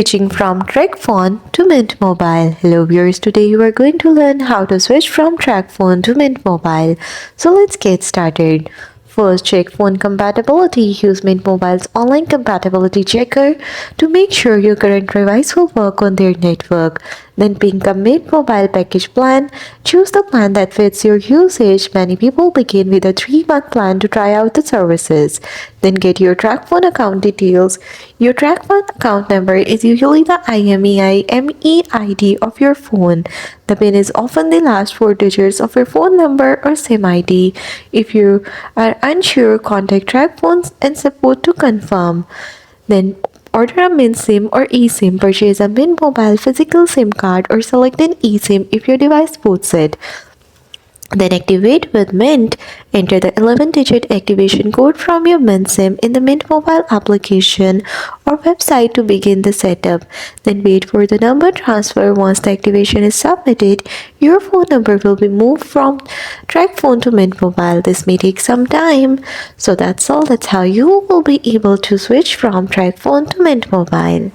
Switching from Tracfone to Mint Mobile. Hello viewers, today you are going to learn how to switch from Tracfone to Mint Mobile. So let's get started. First, check phone compatibility. Use Mint Mobile's online compatibility checker to make sure your current device will work on their network. Then pick a Mint Mobile package plan. Choose the plan that fits your usage. Many people begin with a 3-month plan to try out the services. Then get your Tracfone account details. Your Tracfone account number is usually the IMEI of your phone. The PIN is often the last 4 digits of your phone number or SIM ID. If you are unsure, contact Tracfone and support to confirm. Then order a Mint SIM or eSIM. Purchase a Mint Mobile physical SIM card or select an eSIM if your device supports it. Then activate with Mint. Enter the 11-digit activation code from your Mint SIM in the Mint Mobile application or website to begin the setup. Then wait for the number transfer. Once the activation is submitted, your phone number will be moved from Tracfone to Mint Mobile. This may take some time. So that's all. That's how you will be able to switch from Tracfone to Mint Mobile.